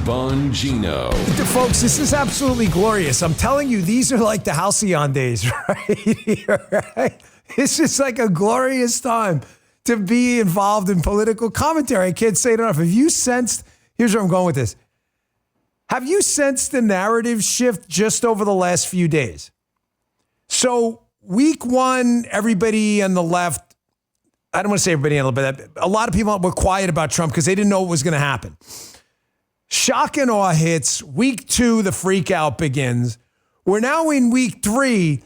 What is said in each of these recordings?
Bongino. Folks, this is absolutely glorious. I'm telling you, these are like the halcyon days right here, right? It's just like a glorious time to be involved in political commentary. I can't say it enough. Have you sensed, here's where I'm going with this. Have you sensed the narrative shift just over the last few days? So week one, everybody on the left, I don't want to say everybody on the left, but a lot of people were quiet about Trump because they didn't know what was going to happen. Shock and awe hits. Week two, the freak out begins. We're now in week three.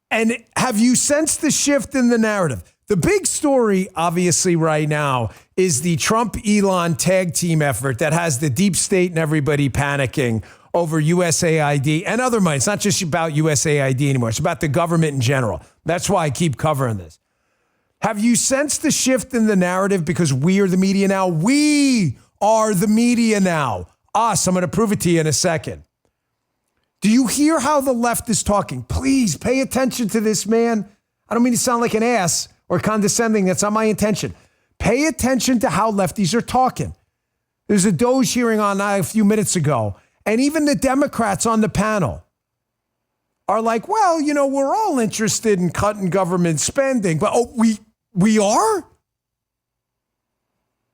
And have you sensed the shift in the narrative? The big story, obviously, right now is the Trump-Elon tag team effort that has the deep state and everybody panicking over USAID and other money. It's not just about USAID anymore. It's about the government in general. That's why I keep covering this. Have you sensed the shift in the narrative because we are the media now? We are the media now. Us. I'm going to prove it to you in a second. Do you hear how the left is talking? Please pay attention to this, man. I don't mean to sound like an ass or condescending. That's not my intention. Pay attention to how lefties are talking. There's a DOGE hearing on a few minutes ago, and even the Democrats on the panel are like, well, you know, we're all interested in cutting government spending, but we are?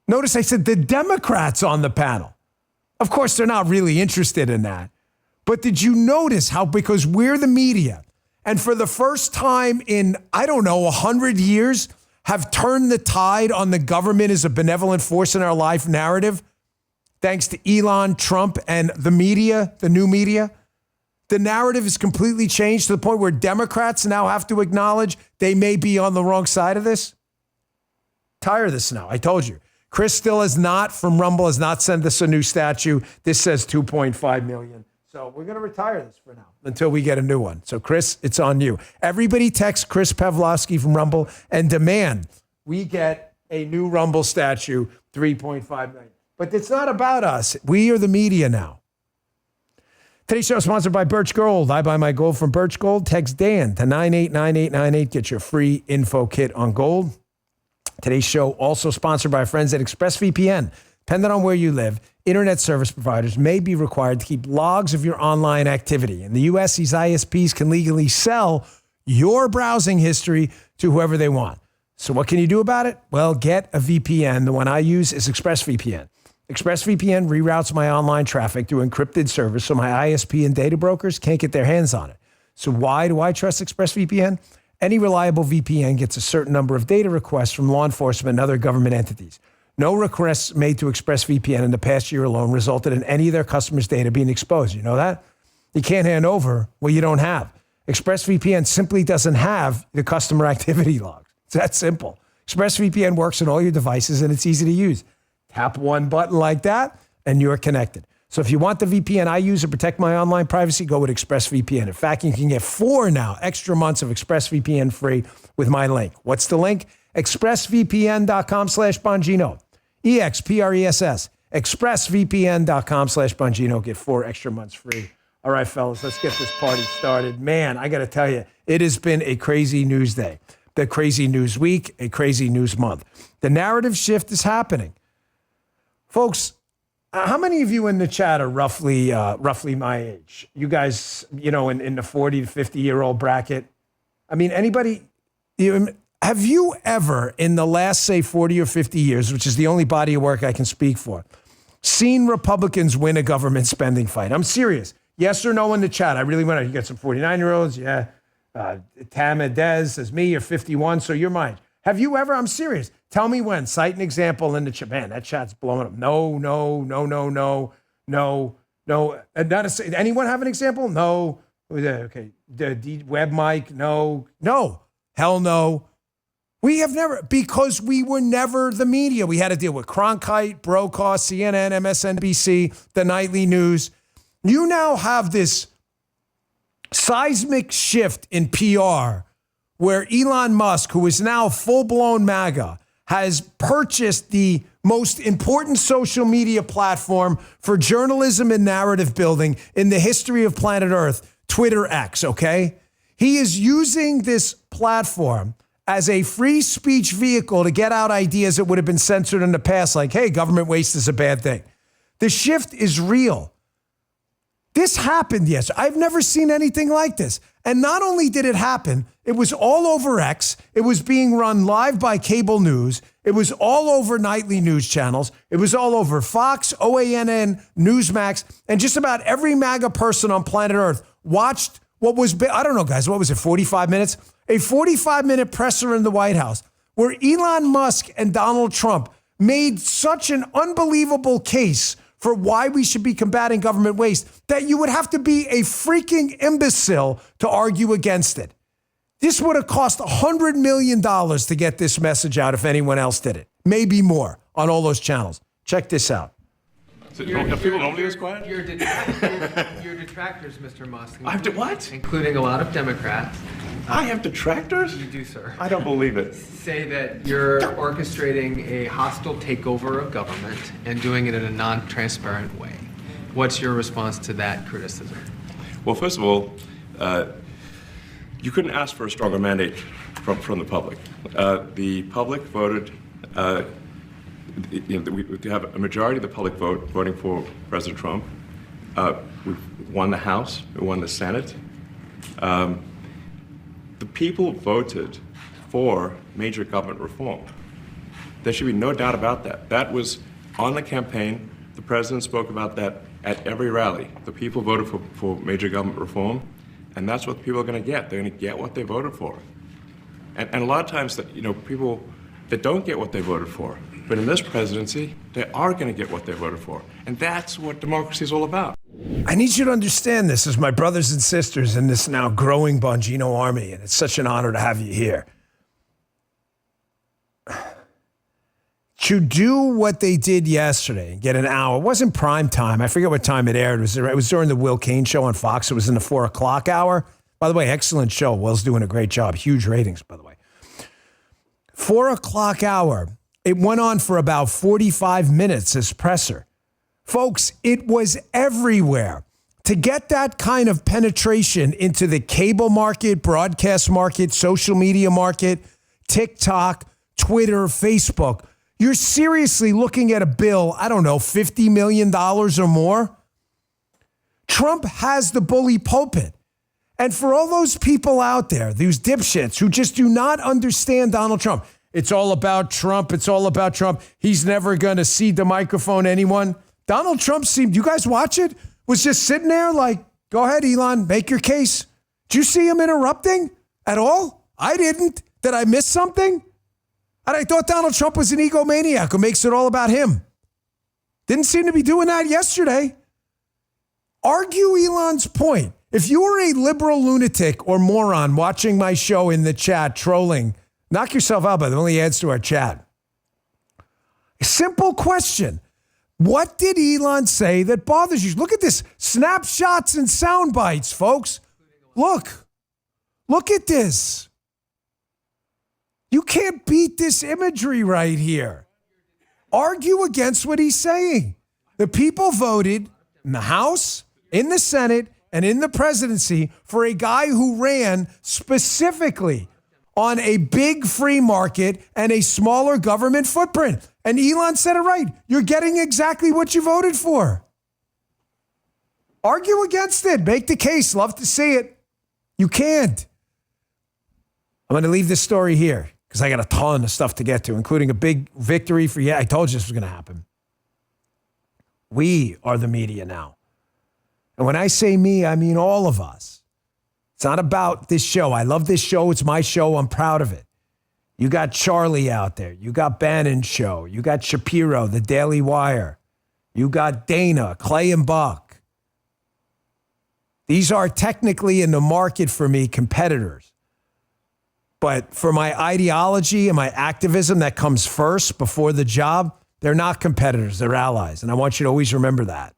Notice I said the Democrats on the panel. Of course, they're not really interested in that. But did you notice how, because we're the media, and for the first time in, 100 years, have turned the tide on the government as a benevolent force in our life narrative, thanks to Elon, Trump, and the media, the new media? The narrative has completely changed to the point where Democrats now have to acknowledge they may be on the wrong side of this. Tired of this now, I told you. Chris still has not, from Rumble, has not sent us a new statue. This says 2.5 million. So we're going to retire this for now until we get a new one. So, Chris, it's on you. Everybody text Chris Pavlovsky from Rumble and demand we get a new Rumble statue, 3.5 million. But it's not about us. We are the media now. Today's show is sponsored by Birch Gold. I buy my gold from Birch Gold. Text Dan to 989898. Get your free info kit on gold. Today's show also sponsored by our friends at ExpressVPN. Depending on where you live, internet service providers may be required to keep logs of your online activity. In the U.S., these ISPs can legally sell your browsing history to whoever they want. So what can you do about it? Well, get a VPN. The one I use is ExpressVPN. ExpressVPN reroutes my online traffic through encrypted servers so my ISP and data brokers can't get their hands on it. So why do I trust ExpressVPN? Any reliable VPN gets a certain number of data requests from law enforcement and other government entities. No requests made to ExpressVPN in the past year alone resulted in any of their customers' data being exposed. You know that? You can't hand over what you don't have. ExpressVPN simply doesn't have the customer activity logs. It's that simple. ExpressVPN works on all your devices and it's easy to use. Tap one button like that and you're connected. So if you want the VPN I use to protect my online privacy, go with ExpressVPN. In fact, you can get 4 now extra months of ExpressVPN free with my link. What's the link? expressvpn.com/Bongino. EXPRESS. expressvpn.com/Bongino. Get 4 extra months free. All right, fellas, let's get this party started. Man, I got to tell you, it has been a crazy news day, the crazy news week, a crazy news month. The narrative shift is happening. Folks, how many of you in the chat are roughly my age? You guys, in the 40 to 50-year-old bracket? I mean, anybody, have you ever in the last, say, 40 or 50 years, which is the only body of work I can speak for, seen Republicans win a government spending fight? I'm serious. Yes or no in the chat? I really want to. You got some 49-year-olds? Yeah. Tama Dez says, me, you're 51, so you're mine. Have you ever? I'm serious. Tell me when. Cite an example in the chat. Man, that chat's blowing up. No. Anyone have an example? No. Okay. Web mic? No. Hell no. We have never, because we were never the media. We had to deal with Cronkite, Brokaw, CNN, MSNBC, the nightly news. You now have this seismic shift in PR where Elon Musk, who is now full-blown MAGA, has purchased the most important social media platform for journalism and narrative building in the history of planet Earth, Twitter X, okay? He is using this platform as a free speech vehicle to get out ideas that would have been censored in the past, like, hey, government waste is a bad thing. The shift is real. This happened yesterday. I've never seen anything like this. And not only did it happen, it was all over X. It was being run live by cable news. It was all over nightly news channels. It was all over Fox, OANN, Newsmax, and just about every MAGA person on planet Earth watched what was, I don't know, guys, what was it, 45 minutes? A 45-minute presser in the White House where Elon Musk and Donald Trump made such an unbelievable case for why we should be combating government waste that you would have to be a freaking imbecile to argue against it. This would have cost $100 million to get this message out if anyone else did it. Maybe more on all those channels. Check this out. So people normally this quiet? Your detractors, Mr. Musk. I have to what? Including a lot of Democrats. I have detractors? You do, sir. I don't believe it. Say that you're orchestrating a hostile takeover of government and doing it in a non-transparent way. What's your response to that criticism? Well, first of all, you couldn't ask for a stronger mandate from the public. The public voted. We have a majority of the public voting for President Trump. We won the House. We won the Senate. The people voted for major government reform. There should be no doubt about that. That was on the campaign. The president spoke about that at every rally. The people voted for major government reform, and that's what people are going to get. They're going to get what they voted for. And a lot of times, people that don't get what they voted for, but in this presidency, they are going to get what they voted for. And that's what democracy is all about. I need you to understand this as my brothers and sisters in this now growing Bongino army, and it's such an honor to have you here. To do what they did yesterday and get an hour, it wasn't prime time. I forget what time it aired. It was during the Will Cain show on Fox. It was in the 4 o'clock hour. By the way, excellent show. Will's doing a great job. Huge ratings, by the way. 4 o'clock hour. It went on for about 45 minutes as presser. Folks, it was everywhere. To get that kind of penetration into the cable market, broadcast market, social media market, TikTok, Twitter, Facebook, you're seriously looking at a bill, I don't know, $50 million or more. Trump has the bully pulpit. And for all those people out there, these dipshits who just do not understand Donald Trump, it's all about Trump. It's all about Trump. He's never going to cede the microphone to anyone. Donald Trump seemed, you guys watch it? Was just sitting there like, go ahead, Elon, make your case. Did you see him interrupting at all? I didn't. Did I miss something? And I thought Donald Trump was an egomaniac who makes it all about him. Didn't seem to be doing that yesterday. Argue Elon's point. If you were a liberal lunatic or moron watching my show in the chat, trolling, knock yourself out, but it only adds to our chat. Simple question. What did Elon say that bothers you? Look at this. Snapshots and sound bites, folks. Look at this. You can't beat this imagery right here. Argue against what he's saying. The people voted in the House, in the Senate, and in the presidency for a guy who ran specifically on a big free market and a smaller government footprint. And Elon said it right. You're getting exactly what you voted for. Argue against it. Make the case. Love to see it. You can't. I'm going to leave this story here because I got a ton of stuff to get to, including a big victory for, I told you this was going to happen. We are the media now. And when I say me, I mean all of us. It's not about this show. I love this show. It's my show. I'm proud of it. You got Charlie out there. You got Bannon's show. You got Shapiro, The Daily Wire. You got Dana, Clay and Buck. These are technically in the market for me competitors. But for my ideology and my activism that comes first before the job, they're not competitors. They're allies. And I want you to always remember that.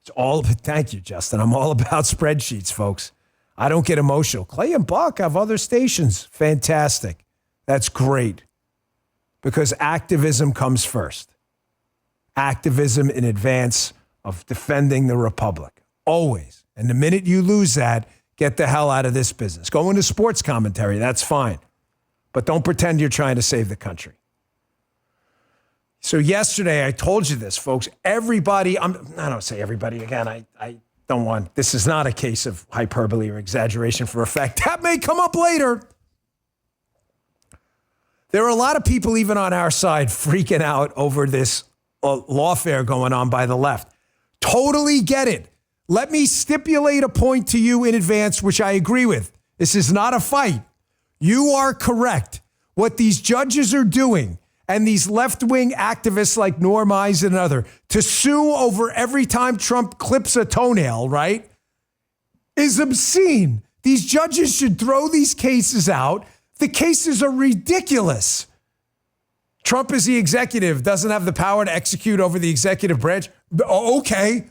Thank you, Justin. I'm all about spreadsheets, folks. I don't get emotional. Clay and Buck have other stations. Fantastic. That's great. Because activism comes first. Activism in advance of defending the republic. Always. And the minute you lose that, get the hell out of this business. Go into sports commentary. That's fine. But don't pretend you're trying to save the country. So yesterday, I told you this, folks. Everybody, I don't say everybody again. I don't want, this is not a case of hyperbole or exaggeration for effect. That may come up later. There are a lot of people, even on our side, freaking out over this lawfare going on by the left. Totally get it. Let me stipulate a point to you in advance, which I agree with. This is not a fight. You are correct. What these judges are doing, and these left-wing activists like Norm Eisen and other, to sue over every time Trump clips a toenail, right, is obscene. These judges should throw these cases out. The cases are ridiculous. Trump is the executive, doesn't have the power to execute over the executive branch. Okay,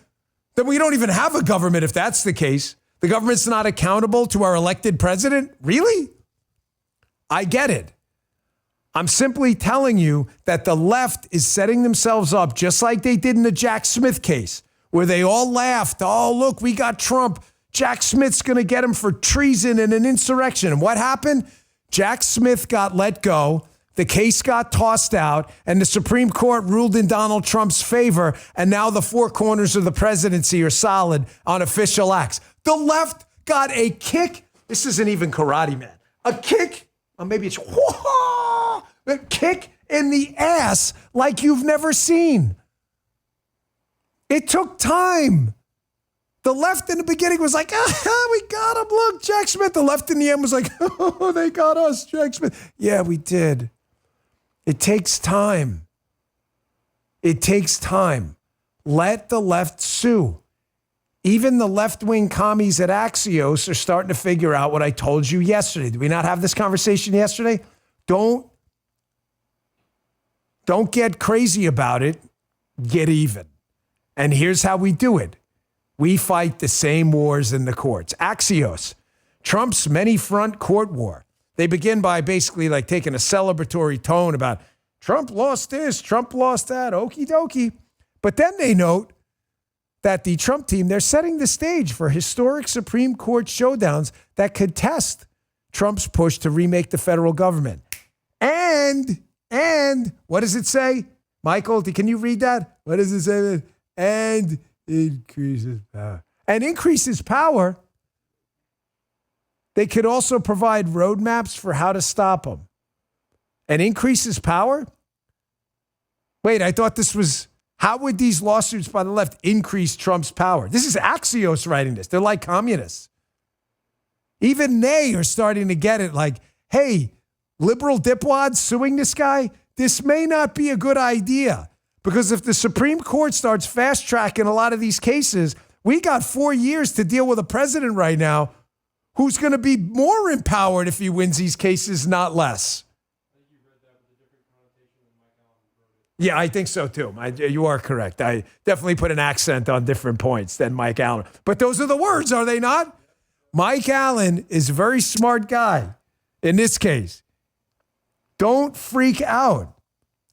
then we don't even have a government if that's the case. The government's not accountable to our elected president? Really? I get it. I'm simply telling you that the left is setting themselves up just like they did in the Jack Smith case, where they all laughed. Oh, look, we got Trump. Jack Smith's going to get him for treason and an insurrection. And what happened? Jack Smith got let go. The case got tossed out, and the Supreme Court ruled in Donald Trump's favor. And now the four corners of the presidency are solid on official acts. The left got a kick. This isn't even Karate Man. A kick. Or maybe it's a kick in the ass like you've never seen. It took time. The left in the beginning was like, we got him. Look, Jack Smith. The left in the end was like, oh, they got us, Jack Smith. Yeah, we did. It takes time. It takes time. Let the left sue. Even the left-wing commies at Axios are starting to figure out what I told you yesterday. Did we not have this conversation yesterday? Don't get crazy about it. Get even. And here's how we do it. We fight the same wars in the courts. Axios, Trump's many-front court war. They begin by basically like taking a celebratory tone about Trump lost this, Trump lost that, okie dokie. But then they note that the Trump team, they're setting the stage for historic Supreme Court showdowns that could test Trump's push to remake the federal government. And what does it say? Michael, can you read that? What does it say? And increases power. And increases power. They could also provide roadmaps for how to stop them. And increases power? Wait, I thought this was... How would these lawsuits by the left increase Trump's power? This is Axios writing this. They're like communists. Even they are starting to get it like, hey, liberal dipwads suing this guy, this may not be a good idea. Because if the Supreme Court starts fast-tracking a lot of these cases, we got 4 years to deal with a president right now who's going to be more empowered if he wins these cases, not less. Yeah, I think so too. You are correct. I definitely put an accent on different points than Mike Allen. But those are the words, are they not? Mike Allen is a very smart guy in this case. Don't freak out.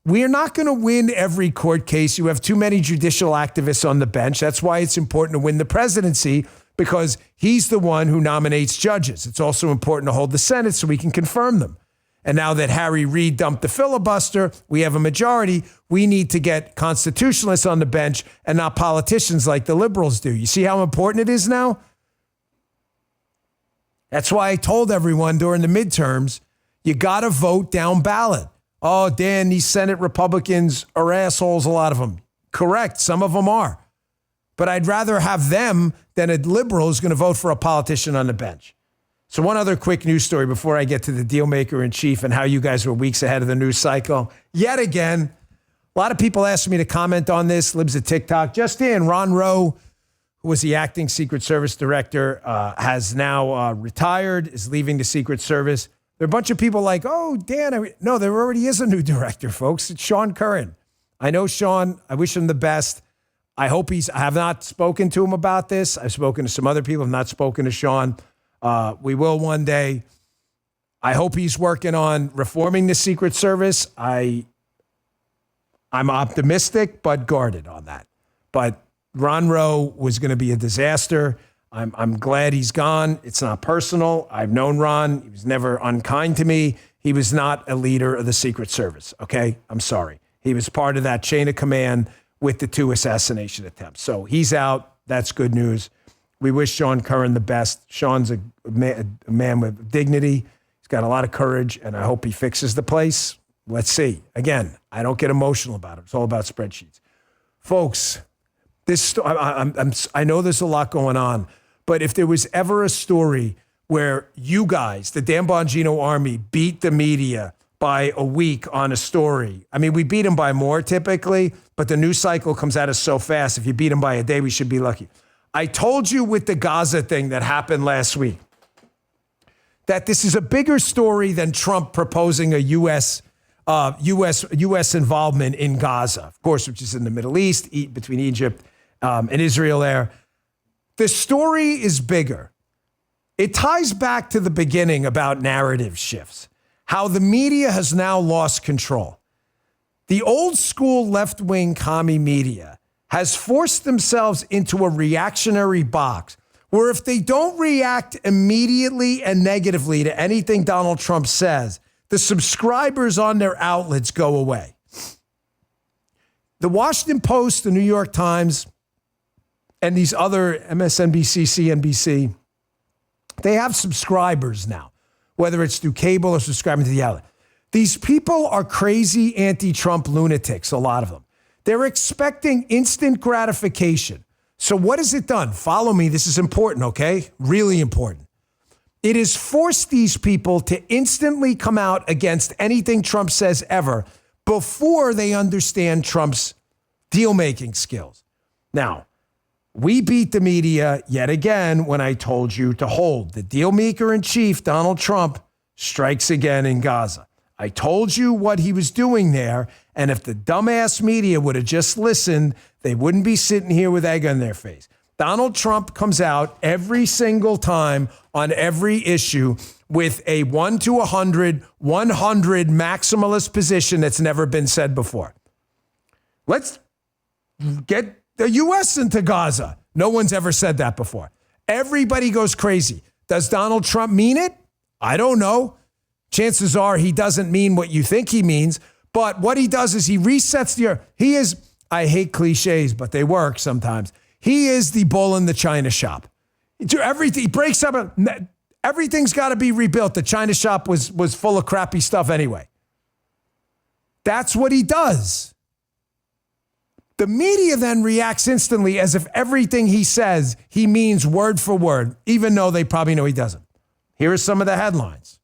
We are not going to win every court case. You have too many judicial activists on the bench. That's why it's important to win the presidency, because he's the one who nominates judges. It's also important to hold the Senate so we can confirm them. And now that Harry Reid dumped the filibuster, we have a majority. We need to get constitutionalists on the bench and not politicians like the liberals do. You see how important it is now? That's why I told everyone during the midterms, you got to vote down ballot. Oh, Dan, these Senate Republicans are assholes, a lot of them. Correct, some of them are. But I'd rather have them than a liberal who's going to vote for a politician on the bench. So one other quick news story before I get to the deal maker in chief and how you guys were weeks ahead of the news cycle. Yet again, a lot of people asked me to comment on this. Libs at TikTok. Just in, Ron Rowe, who was the acting Secret Service director, has now retired, is leaving the Secret Service. There are a bunch of people like, oh, Dan. No, there already is a new director, folks. It's Sean Curran. I know Sean. I wish him the best. I have not spoken to him about this. I've spoken to some other people. I've not spoken to Sean. We will one day. I hope he's working on reforming the Secret Service. I'm optimistic, but guarded on that. But Ron Rowe was going to be a disaster. I'm glad he's gone. It's not personal. I've known Ron. He was never unkind to me. He was not a leader of the Secret Service, okay? I'm sorry. He was part of that chain of command with the 2 assassination attempts. So he's out. That's good news. We wish Sean Curran the best. Sean's a man with dignity. He's got a lot of courage, and I hope he fixes the place. Let's see. Again, I don't get emotional about it. It's all about spreadsheets. Folks, I know there's a lot going on, but if there was ever a story where you guys, the Dan Bongino Army, beat the media by a week on a story. I mean, we beat them by more typically, but the news cycle comes at us so fast. If you beat them by a day, we should be lucky. I told you with the Gaza thing that happened last week that this is a bigger story than Trump proposing a U.S. involvement in Gaza, of course, which is in the Middle East, between Egypt and Israel there. The story is bigger. It ties back to the beginning about narrative shifts, how the media has now lost control. The old school left-wing commie media has forced themselves into a reactionary box where if they don't react immediately and negatively to anything Donald Trump says, the subscribers on their outlets go away. The Washington Post, the New York Times, and these other MSNBC, CNBC, they have subscribers now, whether it's through cable or subscribing to the outlet. These people are crazy anti-Trump lunatics, a lot of them. They're expecting instant gratification. So what has it done? Follow me. This is important, okay? Really important. It has forced these people to instantly come out against anything Trump says ever before they understand Trump's deal-making skills. Now, we beat the media yet again when I told you to hold. The deal maker in chief, Donald Trump, strikes again in Gaza. I told you what he was doing there, and if the dumbass media would have just listened, they wouldn't be sitting here with egg on their face. Donald Trump comes out every single time on every issue with a 1 to 100 maximalist position that's never been said before. Let's get the U.S. into Gaza. No one's ever said that before. Everybody goes crazy. Does Donald Trump mean it? I don't know. Chances are he doesn't mean what you think he means. But what he does is he resets the earth. He is, I hate cliches, but they work sometimes. He is the bull in the china shop. Everything, he breaks up. Everything's got to be rebuilt. The china shop was full of crappy stuff anyway. That's what he does. The media then reacts instantly as if everything he says, he means word for word, even though they probably know he doesn't. Here are some of the headlines.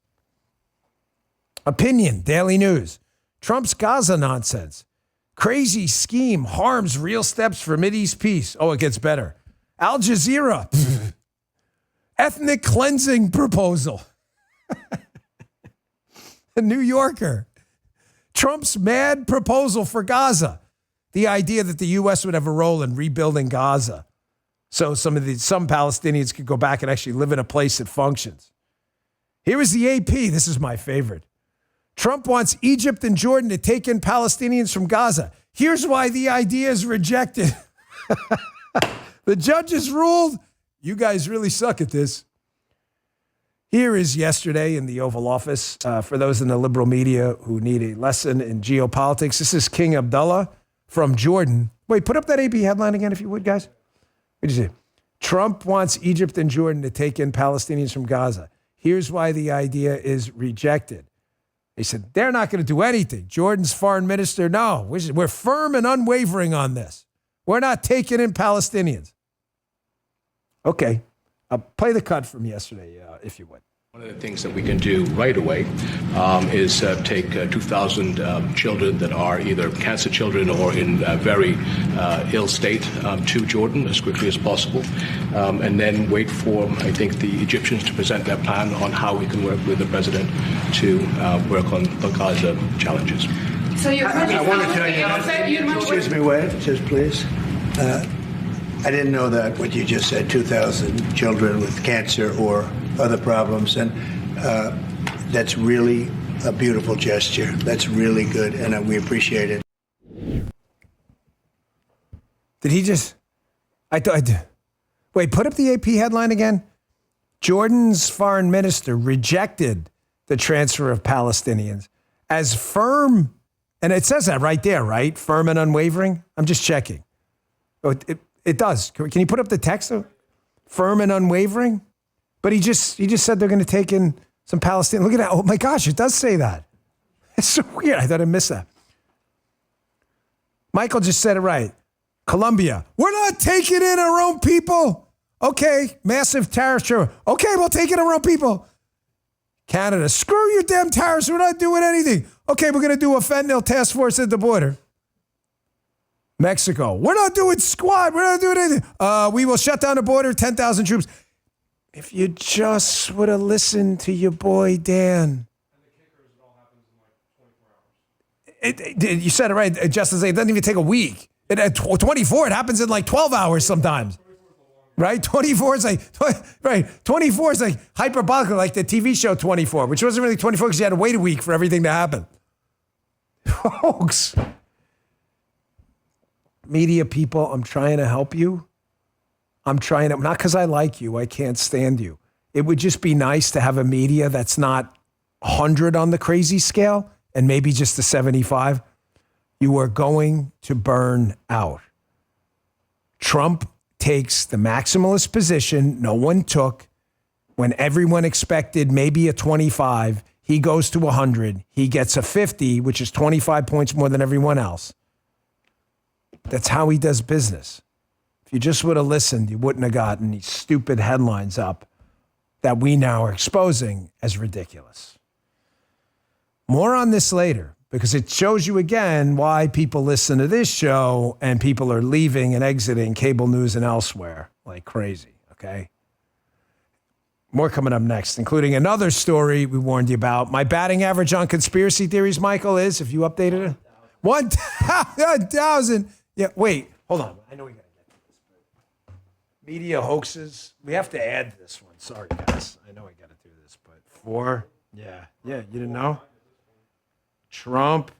Opinion, Daily News. Trump's Gaza nonsense. Crazy scheme harms real steps for Mideast peace. Oh, it gets better. Al Jazeera. Ethnic cleansing proposal. The New Yorker. Trump's mad proposal for Gaza. The idea that the U.S. would have a role in rebuilding Gaza. So some Palestinians could go back and actually live in a place that functions. Here is the AP. This is my favorite. Trump wants Egypt and Jordan to take in Palestinians from Gaza. Here's why the idea is rejected. The judges ruled, you guys really suck at this. Here is yesterday in the Oval Office. For those in the liberal media who need a lesson in geopolitics, this is King Abdullah from Jordan. Wait, put up that AP headline again if you would, guys. What did you say? Trump wants Egypt and Jordan to take in Palestinians from Gaza. Here's why the idea is rejected. They said, they're not going to do anything. Jordan's foreign minister, no, we're firm and unwavering on this. We're not taking in Palestinians. Okay, I'll play the cut from yesterday, if you would. One of the things that we can do right away is take 2,000 children that are either cancer children or in very ill state to Jordan as quickly as possible, and then wait for, I think, the Egyptians to present their plan on how we can work with the president to work on the Gaza challenges. So I want to tell you, excuse me, wait, just please. I didn't know that what you just said, 2,000 children with cancer or other problems, and that's really a beautiful gesture. That's really good, and we appreciate it. Did he just, wait, put up the AP headline again. Jordan's foreign minister rejected the transfer of Palestinians as firm And it says that right there, right? Firm and unwavering. I'm just checking. Oh, it does. Can you put up the text? Firm and unwavering. But he just said they're going to take in some Palestinians. Look at that. Oh my gosh, it does say that. It's so weird. I thought I missed that. Michael just said it right. Colombia, we're not taking in our own people. Okay, massive tariff. Sure. Okay, we'll take in our own people. Canada, screw your damn tariffs. We're not doing anything. Okay, we're going to do a fentanyl task force at the border. Mexico, we're not doing squat. We're not doing anything. We will shut down the border, 10,000 troops. If you just would have listened to your boy, Dan. You said it right, Justice. It doesn't even take a week. At 24, it happens in like 12 hours sometimes. Right? 24 is like, right. 24 is like hyperbolic, like the TV show 24, which wasn't really 24 because you had to wait a week for everything to happen. Folks, media people, I'm trying to help you. I'm trying to, not because I like you, I can't stand you. It would just be nice to have a media that's not 100 on the crazy scale and maybe just a 75. You are going to burn out. Trump takes the maximalist position no one took. When everyone expected maybe a 25, he goes to 100. He gets a 50, which is 25 points more than everyone else. That's how he does business. If you just would have listened, you wouldn't have gotten these stupid headlines up that we now are exposing as ridiculous. More on this later, because it shows you again why people listen to this show and people are leaving and exiting cable news and elsewhere like crazy, okay? More coming up next, including another story we warned you about. My batting average on conspiracy theories, Michael, is, if you updated it, 1,000. Yeah, wait, hold on. I know we got to get to this. But media hoaxes. We have to add this one. Sorry, guys. I know I got to do this, but 4. Yeah, you didn't know? Trump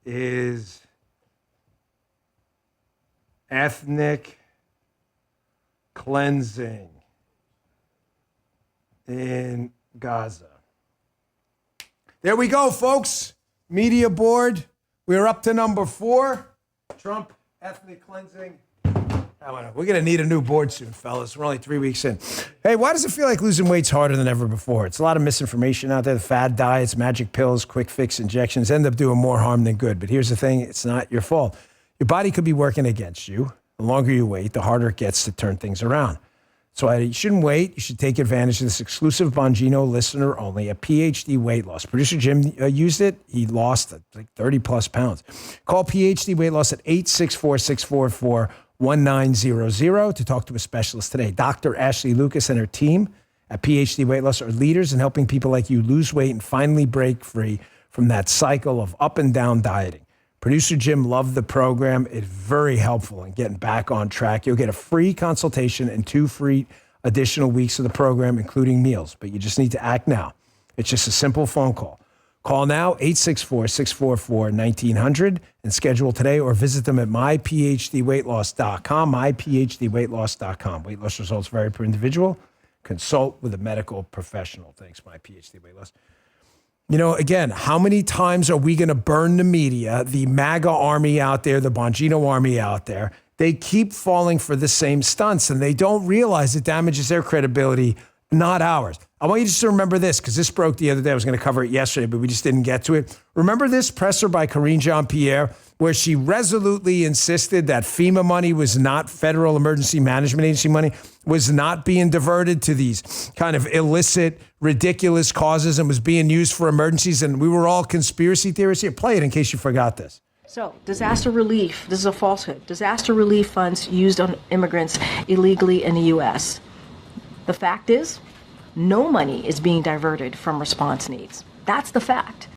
is ethnic cleansing in Gaza. There we go, folks. Media board. We're up to number 4. Trump, ethnic cleansing. We're going to need a new board soon, fellas. We're only 3 weeks in. Hey, why does it feel like losing weight's harder than ever before? It's a lot of misinformation out there. The fad diets, magic pills, quick fix injections end up doing more harm than good. But here's the thing. It's not your fault. Your body could be working against you. The longer you wait, the harder it gets to turn things around. So you shouldn't wait. You should take advantage of this exclusive Bongino listener only, a PhD weight loss. Producer Jim used it. He lost like 30 plus pounds. Call PhD weight loss at 864-644-1900 to talk to a specialist today. Dr. Ashley Lucas and her team at PhD Weight Loss are leaders in helping people like you lose weight and finally break free from that cycle of up and down dieting. Producer Jim loved the program. It's very helpful in getting back on track. You'll get a free consultation and 2 free additional weeks of the program, including meals. But you just need to act now. It's just a simple phone call. Call now, 864-644-1900, and schedule today, or visit them at myphdweightloss.com, myphdweightloss.com. Weight loss results vary per individual. Consult with a medical professional. Thanks, My PhD Weight Loss. You know, again, how many times are we going to burn the media, the MAGA army out there, the Bongino army out there? They keep falling for the same stunts, and they don't realize it damages their credibility, not ours. I want you just to remember this, because this broke the other day. I was going to cover it yesterday, but we just didn't get to it. Remember this presser by Karine Jean-Pierre, where she resolutely insisted that FEMA money was not Federal Emergency Management Agency money, was not being diverted to these kind of illicit, ridiculous causes and was being used for emergencies, and we were all conspiracy theorists. Here, play it in case you forgot this. So, disaster relief, this is a falsehood. Disaster relief funds used on immigrants illegally in the U.S. The fact is, no money is being diverted from response needs. That's the fact.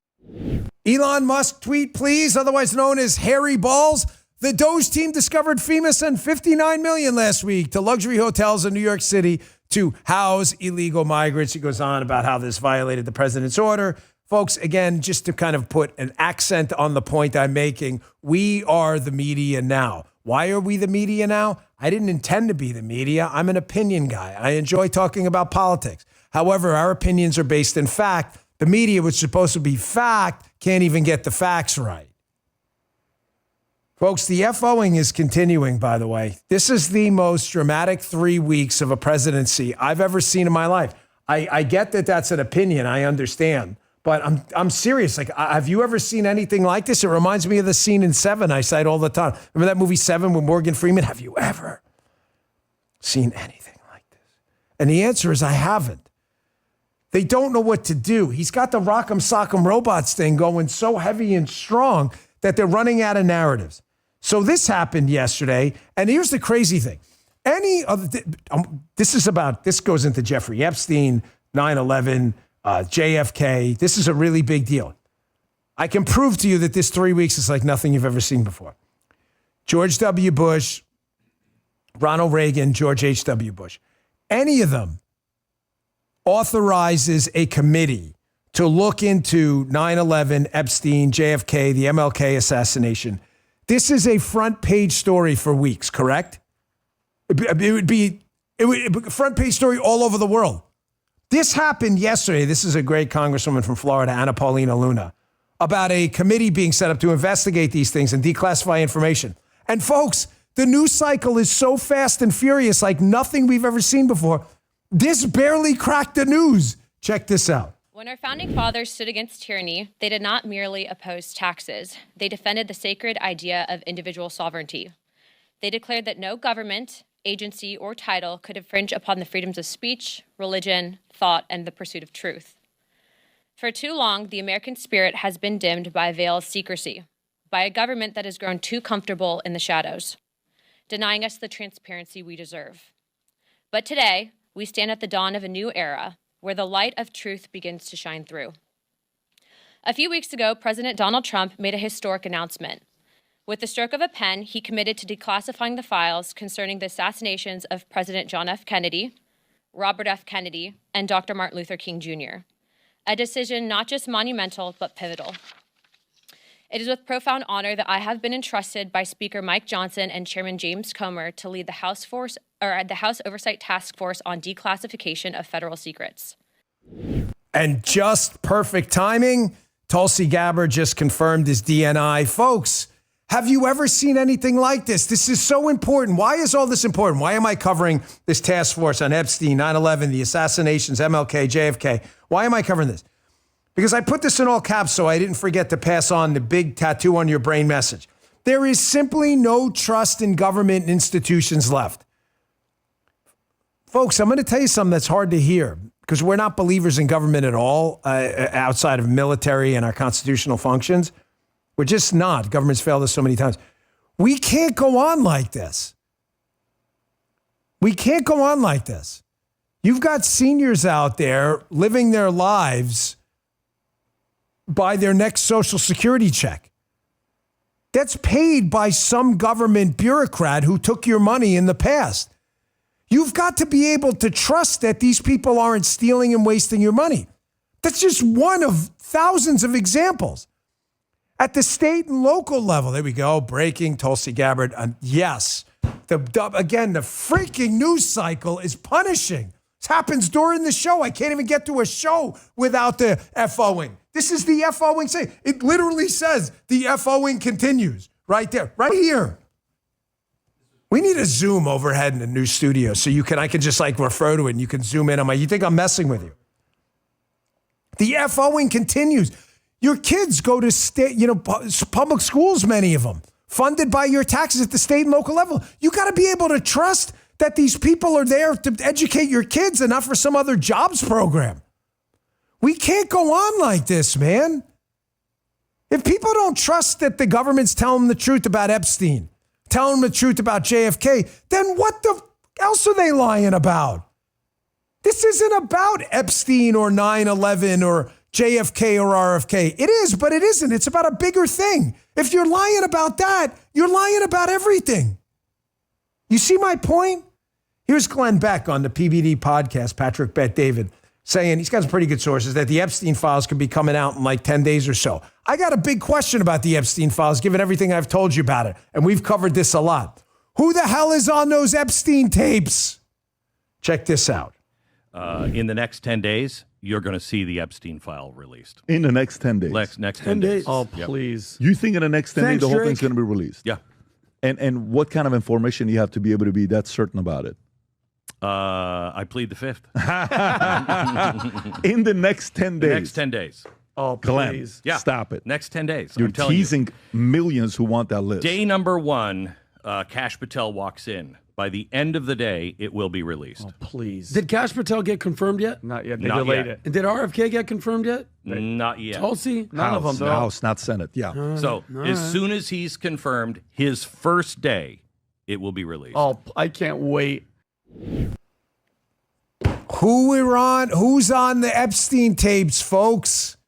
Elon Musk tweet, please, otherwise known as Hairy Balls. The DOGE team discovered FEMA sent $59 million last week to luxury hotels in New York City to house illegal migrants. He goes on about how this violated the president's order. Folks, again, just to kind of put an accent on the point I'm making, we are the media now. Why are we the media now? I didn't intend to be the media. I'm an opinion guy. I enjoy talking about politics. However, our opinions are based in fact, The media, which is supposed to be fact, can't even get the facts right. Folks, the FOing is continuing, by the way. This is the most dramatic 3 weeks of a presidency I've ever seen in my life. I get that that's an opinion. I understand. But I'm serious. Like, have you ever seen anything like this? It reminds me of the scene in Seven I cite all the time. Remember that movie Seven with Morgan Freeman? Have you ever seen anything like this? And the answer is I haven't. They don't know what to do. He's got the Rock'em Sock'em Robots thing going so heavy and strong that they're running out of narratives. So this happened yesterday, and here's the crazy thing. This goes into Jeffrey Epstein, 9/11, JFK. This is a really big deal. I can prove to you that this 3 weeks is like nothing you've ever seen before. George W. Bush, Ronald Reagan, George H.W. Bush. Any of them authorizes a committee to look into 9/11, Epstein, JFK, the MLK assassination. This is a front page story for weeks, correct? It would be front page story all over the world. This happened yesterday. This is a great congresswoman from Florida, Anna Paulina Luna, about a committee being set up to investigate these things and declassify information. And folks, the news cycle is so fast and furious, like nothing we've ever seen before. This barely cracked the news. Check this out. When our founding fathers stood against tyranny, they did not merely oppose taxes. They defended the sacred idea of individual sovereignty. They declared that no government, agency, or title could infringe upon the freedoms of speech, religion, thought, and the pursuit of truth. For too long, the American spirit has been dimmed by a veil of secrecy, by a government that has grown too comfortable in the shadows, denying us the transparency we deserve. But today, we stand at the dawn of a new era where the light of truth begins to shine through. A few weeks ago, President Donald Trump made a historic announcement. With the stroke of a pen, he committed to declassifying the files concerning the assassinations of President John F. Kennedy, Robert F. Kennedy, and Dr. Martin Luther King Jr., a decision not just monumental, but pivotal. It is with profound honor that I have been entrusted by Speaker Mike Johnson and Chairman James Comer to lead the House Oversight Task Force on Declassification of Federal Secrets. And just perfect timing, Tulsi Gabbard just confirmed his DNI. Folks, have you ever seen anything like this? This is so important. Why is all this important? Why am I covering this task force on Epstein, 9/11, the assassinations, MLK, JFK? Why am I covering this? Because I put this in all caps so I didn't forget to pass on the big tattoo on your brain message. There is simply no trust in government institutions left. Folks, I'm going to tell you something that's hard to hear because we're not believers in government at all outside of military and our constitutional functions. We're just not. Government's failed us so many times. We can't go on like this. We can't go on like this. You've got seniors out there living their lives by their next Social Security check. That's paid by some government bureaucrat who took your money in the past. You've got to be able to trust that these people aren't stealing and wasting your money. That's just one of thousands of examples. At the state and local level, there we go, breaking Tulsi Gabbard. Yes, again, the freaking news cycle is punishing. This happens during the show. I can't even get to a show without the FOing. This is the FOing say. It literally says the FOing continues right there, right here. We need a Zoom overhead in the new studio so I can just like refer to it and you can zoom in on you think I'm messing with you. The FOing continues. Your kids go to public schools, many of them, funded by your taxes at the state and local level. You got to be able to trust that these people are there to educate your kids and not for some other jobs program. We can't go on like this, man. If people don't trust that the government's telling them the truth about Epstein, telling them the truth about JFK, then what the else are they lying about? This isn't about Epstein or 9/11 or JFK or RFK. It is, but it isn't. It's about a bigger thing. If you're lying about that, you're lying about everything. You see my point? Here's Glenn Beck on the PBD podcast, Patrick Bet David, saying he's got some pretty good sources that the Epstein files could be coming out in like 10 days or so. I got a big question about the Epstein files, given everything I've told you about it. And we've covered this a lot. Who the hell is on those Epstein tapes? Check this out. In the next 10 days, you're going to see the Epstein file released. In the next 10 days. Next 10 days. Oh, Yep. please. You think in the next 10 days Thanks, the whole Drake. thing's going to be released? Yeah. And what kind of information you have to be able to be that certain about it? I plead the fifth. In the next 10 days. Next 10 days. Oh, Glenn, please. Yeah. stop it. Next 10 days. You're I'm telling teasing millions who want that list. Day number 1, Kash Patel walks in. By the end of the day, it will be released. Oh, please. Did Kash Patel get confirmed yet? Not yet. They Not delayed yet. it. And did RFK get confirmed yet? Not yet. Tulsi? None of them, though. House, not Senate. Yeah. So as soon as he's confirmed, his first day, it will be released. Oh, I can't wait. Who's on the Epstein tapes, folks?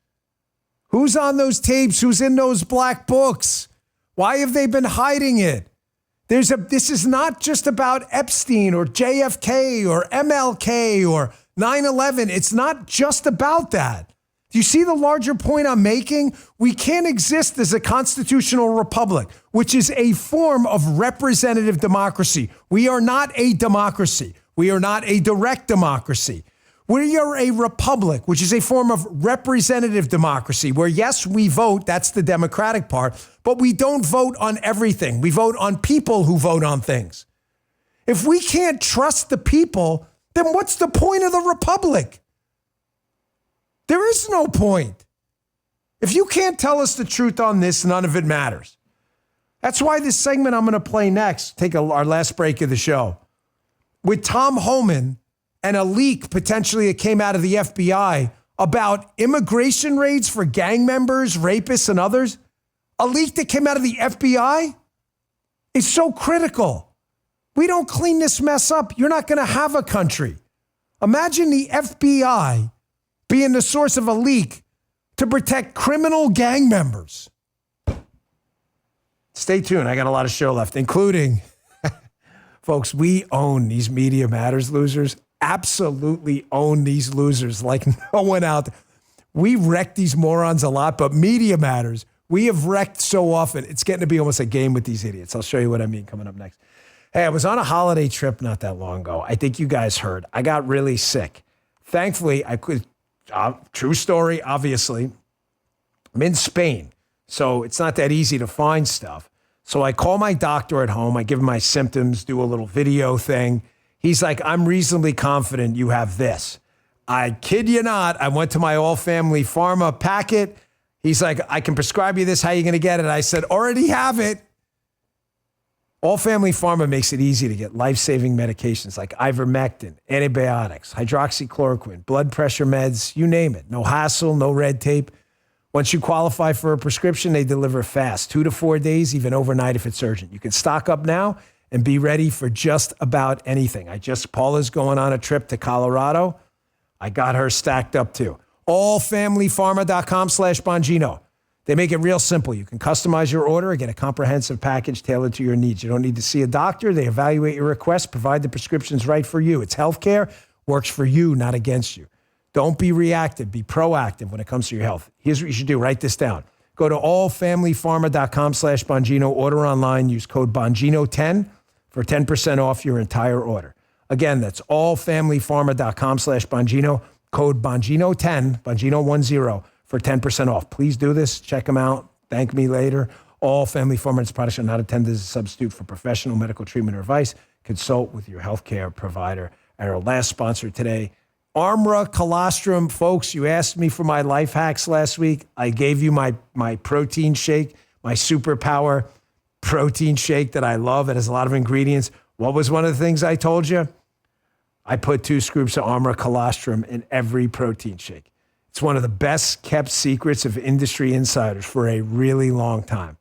Who's on those tapes? Who's in those black books? Why have they been hiding it? This is not just about Epstein or JFK or MLK or 9/11. It's not just about that. Do you see the larger point I'm making? We can't exist as a constitutional republic, which is a form of representative democracy. We are not a democracy. We are not a direct democracy. We are a republic, which is a form of representative democracy, where, yes, we vote. That's the democratic part. But we don't vote on everything. We vote on people who vote on things. If we can't trust the people, then what's the point of the republic? There is no point. If you can't tell us the truth on this, none of it matters. That's why this segment I'm going to play next, our last break of the show, with Tom Homan and a leak potentially that came out of the FBI about immigration raids for gang members, rapists, and others. A leak that came out of the FBI is so critical. We don't clean this mess up, you're not going to have a country. Imagine the FBI being the source of a leak to protect criminal gang members. Stay tuned. I got a lot of show left, including, folks, we own these Media Matters losers. Absolutely own these losers like no one out there. We wreck these morons a lot, but Media Matters, we have wrecked so often. It's getting to be almost a game with these idiots. I'll show you what I mean coming up next. Hey, I was on a holiday trip not that long ago. I think you guys heard. I got really sick. Thankfully, I could, true story, obviously. I'm in Spain, so it's not that easy to find stuff. So I call my doctor at home. I give him my symptoms, do a little video thing. He's like, I'm reasonably confident you have this. I kid you not. I went to my all-family pharma packet. He's like, I can prescribe you this. How are you going to get it? I said, already have it. All Family Pharma makes it easy to get life-saving medications like ivermectin, antibiotics, hydroxychloroquine, blood pressure meds, you name it. No hassle, no red tape. Once you qualify for a prescription, they deliver fast, 2 to 4 days, even overnight if it's urgent. You can stock up now and be ready for just about anything. Paula's going on a trip to Colorado. I got her stacked up too. allfamilypharma.com/Bongino. They make it real simple. You can customize your order and get a comprehensive package tailored to your needs. You don't need to see a doctor. They evaluate your request, provide the prescriptions right for you. It's healthcare, works for you, not against you. Don't be reactive. Be proactive when it comes to your health. Here's what you should do. Write this down. Go to allfamilypharma.com/Bongino. Order online. Use code Bongino10 for 10% off your entire order. Again, that's allfamilypharma.com/Bongino. Code Bongino10, Bongino10 for 10% off. Please do this. Check them out. Thank me later. All Family Pharma's products are not intended as a substitute for professional medical treatment or advice. Consult with your healthcare provider. And our last sponsor today, Armra Colostrum. Folks, you asked me for my life hacks last week. I gave you my protein shake, my superpower protein shake that I love. It has a lot of ingredients. What was one of the things I told you? I put 2 scoops of Armra Colostrum in every protein shake. It's one of the best kept secrets of industry insiders for a really long time.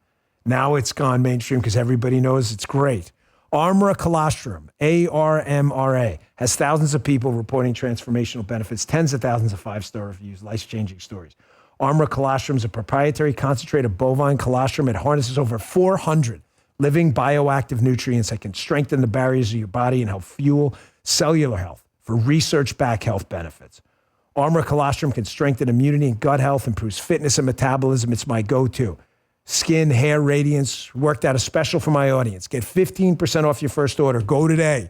Now it's gone mainstream because everybody knows it's great. Armra Colostrum, ARMRA, has thousands of people reporting transformational benefits, tens of thousands of 5-star reviews, life-changing stories. Armra Colostrum is a proprietary concentrate of bovine colostrum. It harnesses over 400 living bioactive nutrients that can strengthen the barriers of your body and help fuel cellular health for research-backed health benefits. Armra Colostrum can strengthen immunity and gut health, improves fitness and metabolism. It's my go-to. Skin, hair, radiance, worked out a special for my audience. Get 15% off your first order. Go today.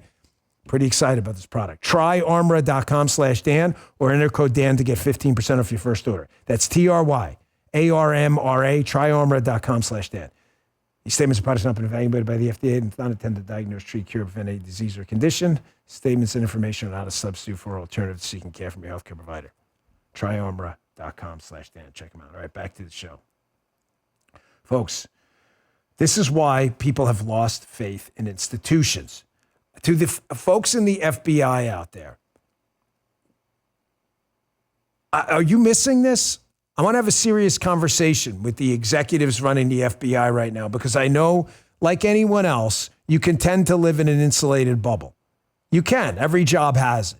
Pretty excited about this product. TryArmra.com/Dan or enter code Dan to get 15% off your first order. That's TryArmra, TryArmra.com/Dan. These statements and products have not been evaluated by the FDA and not intended to diagnose, treat, cure, prevent any disease or condition. Statements and information are not a substitute for alternatives seeking care from your healthcare provider. TryArmra.com/Dan. Check them out. All right, back to the show. Folks, this is why people have lost faith in institutions. To the folks in the FBI out there, are you missing this? I want to have a serious conversation with the executives running the FBI right now, because I know, like anyone else, you can tend to live in an insulated bubble. You can. Every job has it.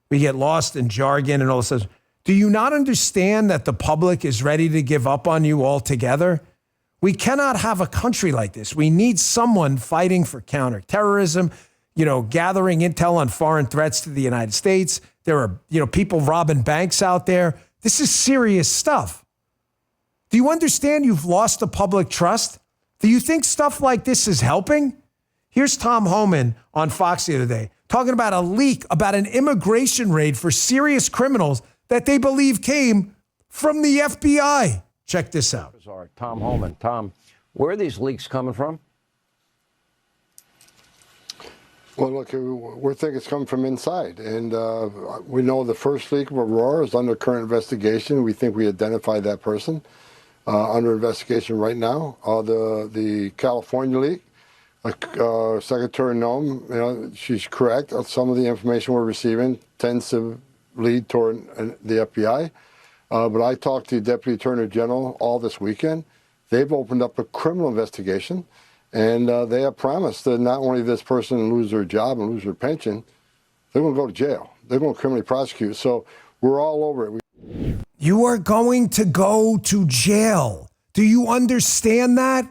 We get lost in jargon and all this stuff. Do you not understand that the public is ready to give up on you altogether? We cannot have a country like this. We need someone fighting for counterterrorism, gathering intel on foreign threats to the United States. There are, people robbing banks out there. This is serious stuff. Do you understand you've lost the public trust? Do you think stuff like this is helping? Here's Tom Homan on Fox the other day talking about a leak about an immigration raid for serious criminals that they believe came from the FBI. Check this out. Tom Homan. Tom, where are these leaks coming from? Well, look, we think it's coming from inside. And we know the first leak of Aurora is under current investigation. We think we identified that person under investigation right now. The California leak, Secretary Noem, she's correct. Some of the information we're receiving tends to lead toward the FBI. But I talked to the Deputy Attorney General all this weekend. They've opened up a criminal investigation. And they have promised that not only this person lose their job and lose their pension, they're going to go to jail. They're going to criminally prosecute. So we're all over it. You are going to go to jail. Do you understand that?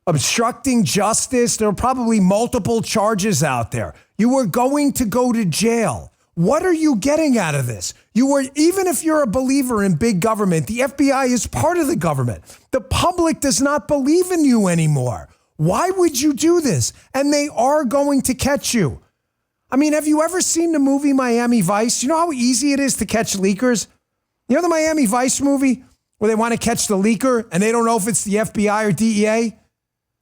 Obstructing justice. There are probably multiple charges out there. You are going to go to jail. What are you getting out of this? Even if you're a believer in big government, the FBI is part of the government. The public does not believe in you anymore. Why would you do this? And they are going to catch you. I mean, have you ever seen the movie Miami Vice? You know how easy it is to catch leakers? You know the Miami Vice movie where they want to catch the leaker and they don't know if it's the FBI or DEA?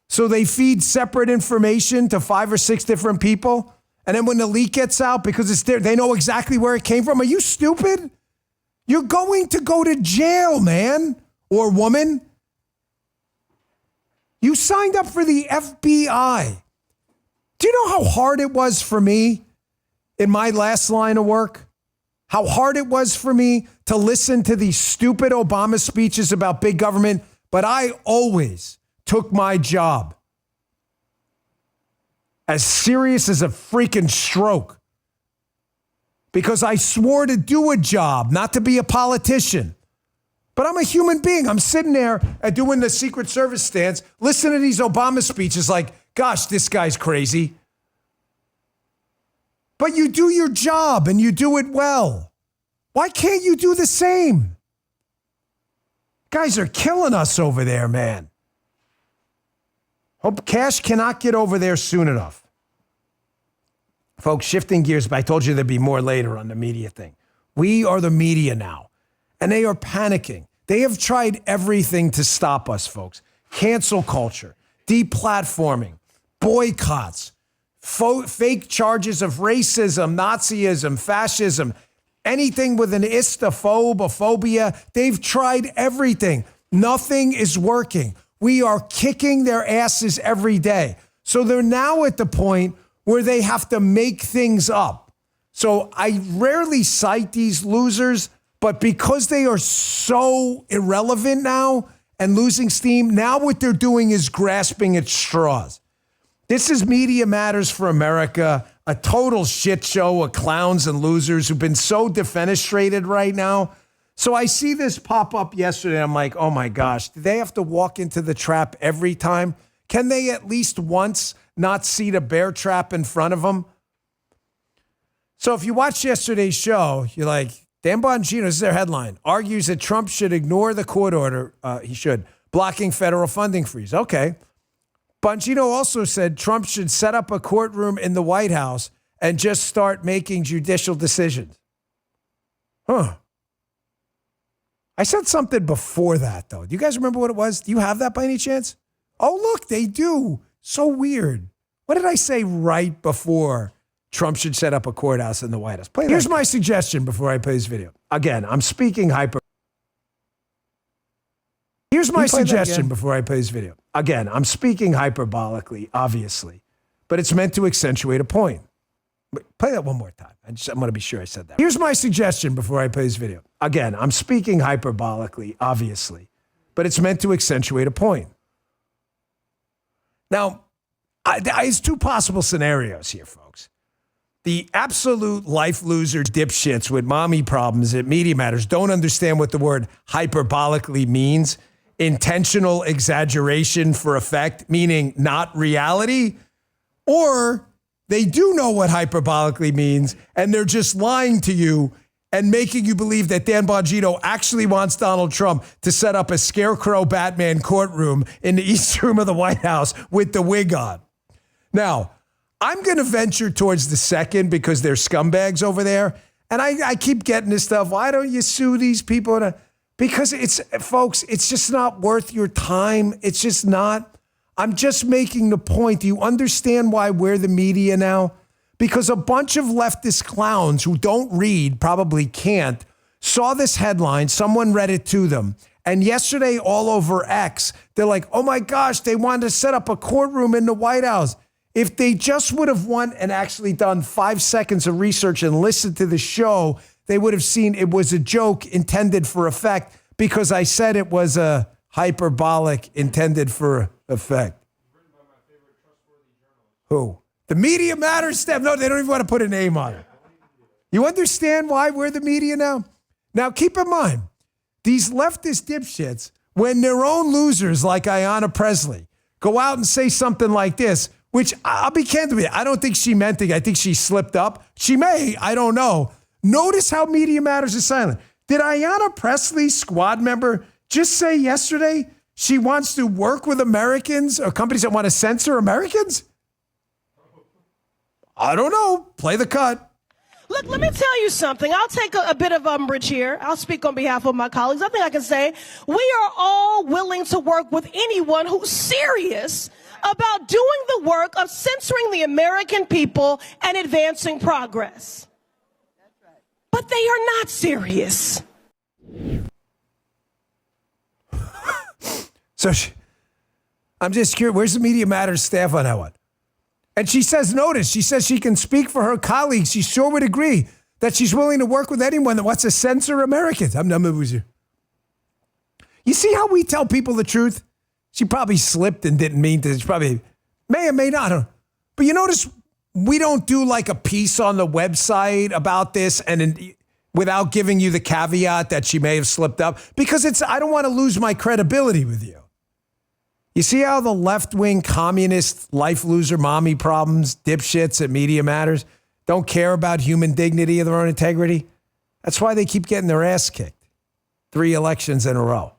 So they feed separate information to 5 or 6 different people. And then when the leak gets out, because it's there, they know exactly where it came from. Are you stupid? You're going to go to jail, man or woman. You signed up for the FBI. Do you know how hard it was for me in my last line of work? How hard it was for me to listen to these stupid Obama speeches about big government, but I always took my job as serious as a freaking stroke because I swore to do a job, not to be a politician. But I'm a human being. I'm sitting there doing the Secret Service stance, listening to these Obama speeches like, gosh, this guy's crazy. But you do your job and you do it well. Why can't you do the same? Guys are killing us over there, man. Hope Cash cannot get over there soon enough. Folks, shifting gears, but I told you there'd be more later on the media thing. We are the media now. And they are panicking. They have tried everything to stop us, folks. Cancel culture, deplatforming, boycotts, fake charges of racism, Nazism, fascism, anything with an istaphobe, a phobia. They've tried everything. Nothing is working. We are kicking their asses every day. So they're now at the point where they have to make things up. So I rarely cite these losers, but because they are so irrelevant now and losing steam, now what they're doing is grasping at straws. This is Media Matters for America, a total shit show of clowns and losers who've been so defenestrated right now. So I see this pop up yesterday. I'm like, oh my gosh, do they have to walk into the trap every time? Can they at least once not see the bear trap in front of them? So if you watched yesterday's show, you're like, Dan Bongino, this is their headline, argues that Trump should ignore the court order, blocking federal funding freeze. Okay. Bongino also said Trump should set up a courtroom in the White House and just start making judicial decisions. Huh. I said something before that, though. Do you guys remember what it was? Do you have that by any chance? Oh, look, they do. So weird. What did I say right before Trump should set up a courthouse in the White House? Here's my suggestion before I play this video. Again, I'm speaking hyper. Here's my suggestion before I play this video. Again, I'm speaking hyperbolically, obviously, but it's meant to accentuate a point. Play that one more time. I'm going to be sure I said that. Here's my suggestion before I play this video. Again, I'm speaking hyperbolically, obviously, but it's meant to accentuate a point. Now, there's two possible scenarios here, folks. The absolute life loser dipshits with mommy problems at Media Matters don't understand what the word hyperbolically means. Intentional exaggeration for effect, meaning not reality, or they do know what hyperbolically means, and they're just lying to you and making you believe that Dan Bongino actually wants Donald Trump to set up a scarecrow Batman courtroom in the East Room of the White House with the wig on. Now, I'm going to venture towards the second because they're scumbags over there, and I keep getting this stuff. Why don't you sue these people? Because folks, it's just not worth your time. It's just not. I'm just making the point. Do you understand why we're the media now? Because a bunch of leftist clowns who don't read, probably can't, saw this headline, someone read it to them. And yesterday, all over X, they're like, oh my gosh, they wanted to set up a courtroom in the White House. If they just would have went and actually done 5 seconds of research and listened to the show, they would have seen it was a joke intended for effect because I said it was a hyperbolic intended for effect. Who? The Media Matters staff. No, they don't even want to put a name on it. You understand why we're the media now? Now, keep in mind, these leftist dipshits, when their own losers like Ayanna Pressley go out and say something like this, which I'll be candid with you, I don't think she meant it. I think she slipped up. She may, I don't know. Notice how Media Matters is silent. Did Ayanna Pressley, squad member, just say yesterday she wants to work with Americans or companies that want to censor Americans? I don't know. Play the cut. Look, let me tell you something. I'll take a bit of umbrage here. I'll speak on behalf of my colleagues. I think I can say we are all willing to work with anyone who's serious about doing the work of censoring the American people and advancing progress. But they are not serious. So I'm just curious, where's the Media Matters staff on that one? And she says, notice, she says she can speak for her colleagues. She sure would agree that she's willing to work with anyone that wants to censor Americans. You see how we tell people the truth? She probably slipped and didn't mean to. She probably may or may not. But you notice we don't do like a piece on the website about this without giving you the caveat that she may have slipped up because I don't want to lose my credibility with you. You see how the left-wing communist life loser mommy problems, dipshits at Media Matters don't care about human dignity or their own integrity? That's why they keep getting their ass kicked 3 elections in a row.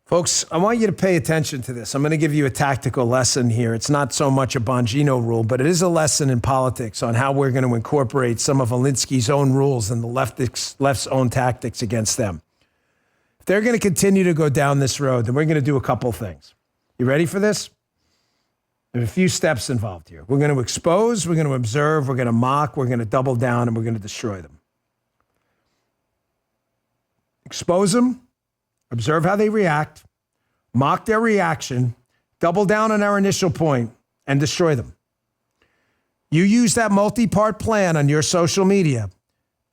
Folks, I want you to pay attention to this. I'm going to give you a tactical lesson here. It's not so much a Bongino rule, but it is a lesson in politics on how we're going to incorporate some of Alinsky's own rules and the left's own tactics against them. If they're going to continue to go down this road, then we're going to do a couple things. You ready for this? There's a few steps involved here. We're going to expose, we're going to observe, we're going to mock, we're going to double down, and we're going to destroy them. Expose them, observe how they react, mock their reaction, double down on our initial point, and destroy them. You use that multi-part plan on your social media,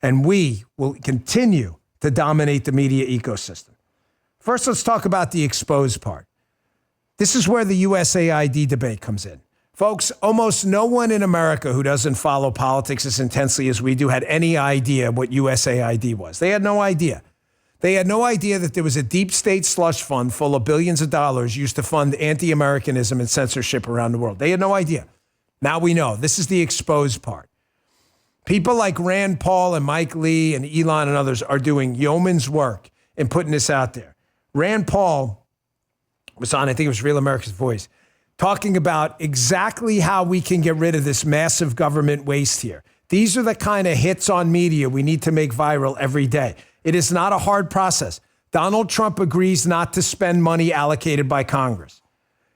and we will continue to dominate the media ecosystem. First, let's talk about the exposed part. This is where the USAID debate comes in. Folks, almost no one in America who doesn't follow politics as intensely as we do had any idea what USAID was. They had no idea. They had no idea that there was a deep state slush fund full of billions of dollars used to fund anti-Americanism and censorship around the world. They had no idea. Now we know. This is the exposed part. People like Rand Paul and Mike Lee and Elon and others are doing yeoman's work in putting this out there. Rand Paul was on, I think it was Real America's Voice, talking about exactly how we can get rid of this massive government waste here. These are the kind of hits on media we need to make viral every day. It is not a hard process. Donald Trump agrees not to spend money allocated by Congress.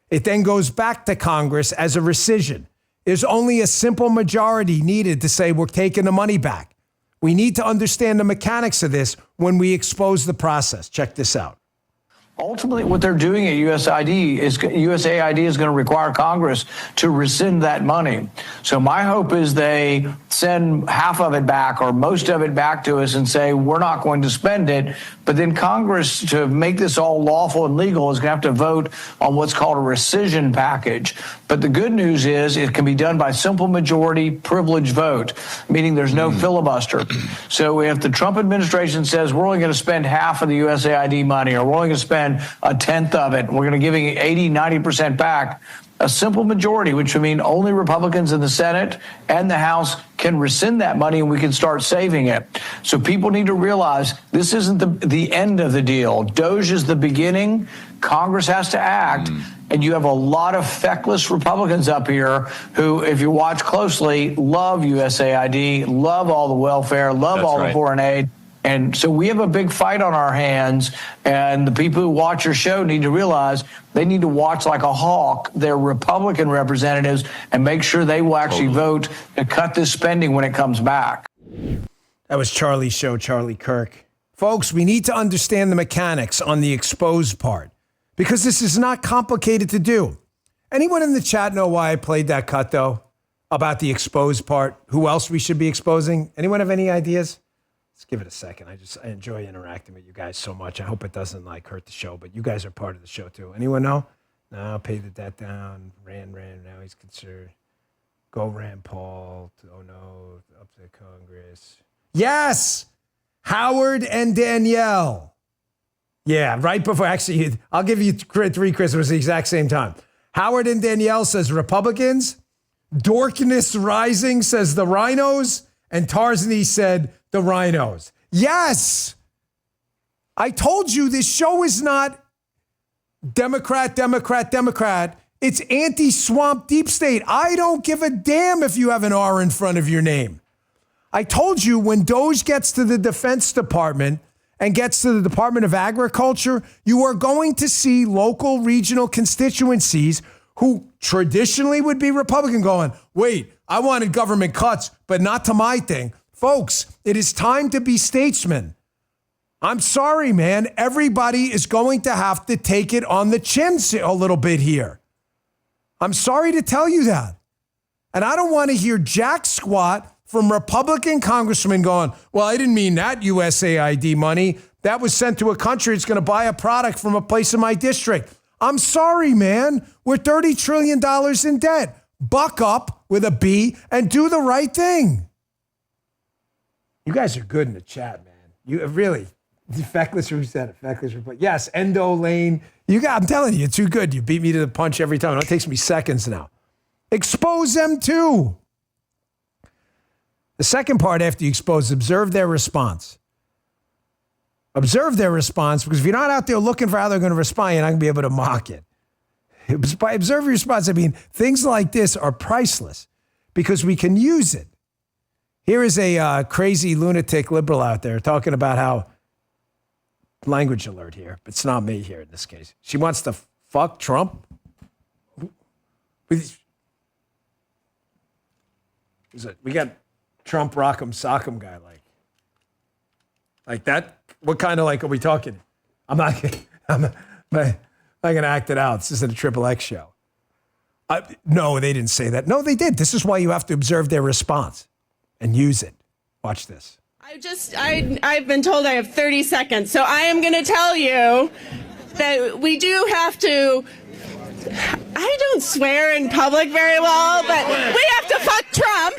It then goes back to Congress as a rescission. There's only a simple majority needed to say we're taking the money back. We need to understand the mechanics of this when we expose the process. Check this out. Ultimately, what they're doing at USAID is going to require Congress to rescind that money. So my hope is they send half of it back or most of it back to us and say, we're not going to spend it. But then Congress, to make this all lawful and legal, is going to have to vote on what's called a rescission package. But the good news is it can be done by simple majority privilege vote, meaning there's no filibuster. So if the Trump administration says we're only going to spend half of the USAID money, or we're only going to spend a tenth of it, we're going to give 80, 90% back, a simple majority, which would mean only Republicans in the Senate and the House can rescind that money and we can start saving it. So people need to realize this isn't the end of the deal. DOGE is the beginning. Congress has to act. And you have a lot of feckless Republicans up here who, if you watch closely, love USAID, love all the welfare, love all the foreign aid. And so we have a big fight on our hands, and the people who watch your show need to realize they need to watch like a hawk their Republican representatives and make sure they will actually vote to cut this spending when it comes back. That was Charlie's show, Charlie Kirk. Folks, we need to understand the mechanics on the exposed part because this is not complicated to do. Anyone in the chat know why I played that cut, though, about the exposed part? Who else we should be exposing? Anyone have any ideas? Let's give it a second. I enjoy interacting with you guys so much. I hope it doesn't hurt the show, but you guys are part of the show too. Anyone know? No, pay the debt down. Rand, now he's concerned. Go Rand Paul. Oh no, up to Congress. Yes! Howard and Danielle. Yeah, right before, actually, I'll give you three Christmas at the exact same time. Howard and Danielle says Republicans. Dorkness Rising says the Rhinos. And Tarzany said the Rhinos. Yes! I told you this show is not Democrat. It's anti-swamp deep state. I don't give a damn if you have an R in front of your name. I told you when DOGE gets to the Defense Department and gets to the Department of Agriculture, you are going to see local regional constituencies who traditionally would be Republican going, wait, I wanted government cuts, but not to my thing. Folks, it is time to be statesmen. I'm sorry, man. Everybody is going to have to take it on the chin a little bit here. I'm sorry to tell you that. And I don't want to hear jack squat from Republican congressmen going, well, I didn't mean that USAID money. That was sent to a country that's going to buy a product from a place in my district. I'm sorry, man. We're $30 trillion in debt. Buck up with a B and do the right thing. You guys are good in the chat, man. You really, feckless, who said it? Feckless, yes, Endo Lane. I'm telling you, you're too good. You beat me to the punch every time. It takes me seconds now. Expose them too. The second part after you expose, observe their response. Observe their response, because if you're not out there looking for how they're going to respond, you're not going to be able to mock it. By observe your response, I mean things like this are priceless because we can use it. Here is a crazy lunatic liberal out there talking about how, language alert here, but it's not me here in this case. She wants to fuck Trump. We got Trump rock'em sock'em guy like that. What kind of are we talking? I'm not going to act it out. This isn't a Triple X show. No, they didn't say that. No, they did. This is why you have to observe their response and use it. Watch this. I've been told I have 30 seconds, so I am going to tell you that we do have to. I don't swear in public very well, but we have to fuck Trump.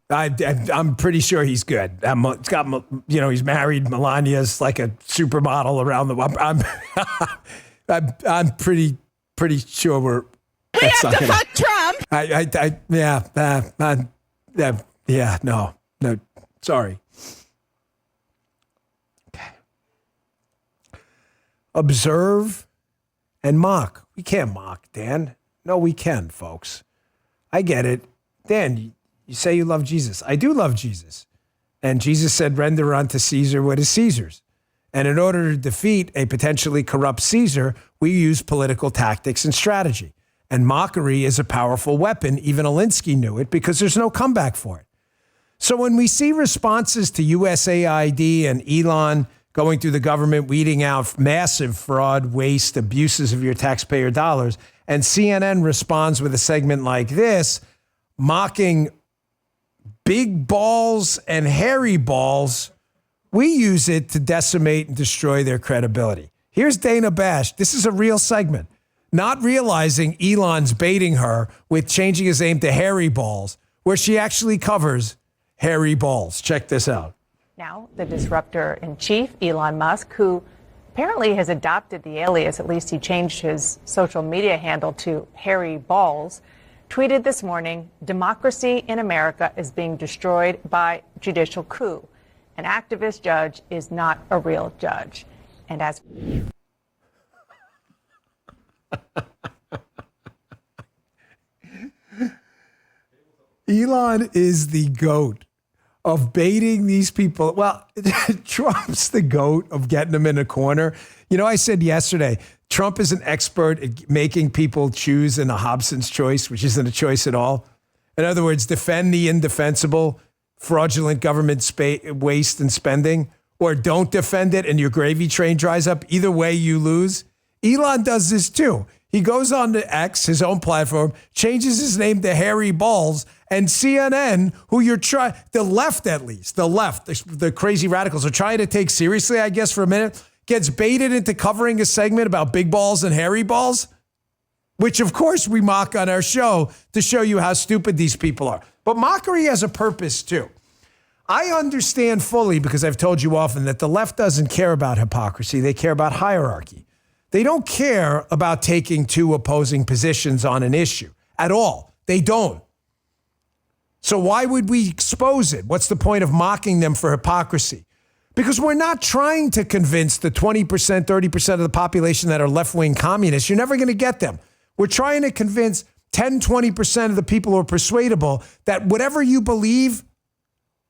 I'm pretty sure he's good. It's got, he's married. Melania's like a supermodel around the world. I'm pretty sure we're. We have to fuck Trump. No, sorry. Okay. Observe and mock. We can't mock, Dan. No, we can, folks. I get it. Dan, you say you love Jesus. I do love Jesus. And Jesus said, render unto Caesar what is Caesar's. And in order to defeat a potentially corrupt Caesar, we use political tactics and strategy. And mockery is a powerful weapon. Even Alinsky knew it because there's no comeback for it. So when we see responses to USAID and Elon going through the government, weeding out massive fraud, waste, abuses of your taxpayer dollars, and CNN responds with a segment like this, mocking big balls and hairy balls, we use it to decimate and destroy their credibility. Here's Dana Bash. This is a real segment. Not realizing Elon's baiting her with changing his name to Hairy Balls, where she actually covers hairy balls. Check this out. Now, the disruptor-in-chief, Elon Musk, who apparently has adopted the alias, at least he changed his social media handle to Hairy Balls, tweeted this morning, democracy in America is being destroyed by judicial coup. An activist judge is not a real judge. And as Elon is the GOAT of baiting these people. Well, Trump's the GOAT of getting them in a corner. You know, I said yesterday, Trump is an expert at making people choose in a Hobson's choice, which isn't a choice at all. In other words, defend the indefensible, fraudulent government waste and spending, or don't defend it and your gravy train dries up. Either way, you lose. Elon does this too. He goes on to X, his own platform, changes his name to Hairy Balls, and CNN, who you're trying, the left at least, the crazy radicals are trying to take seriously, I guess, for a minute, gets baited into covering a segment about big balls and hairy balls, which of course we mock on our show to show you how stupid these people are. But mockery has a purpose too. I understand fully, because I've told you often, that the left doesn't care about hypocrisy. They care about hierarchy. They don't care about taking two opposing positions on an issue at all. They don't. So why would we expose it? What's the point of mocking them for hypocrisy? Because we're not trying to convince the 20%, 30% of the population that are left-wing communists. You're never going to get them. We're trying to convince 10, 20% of the people who are persuadable that whatever you believe,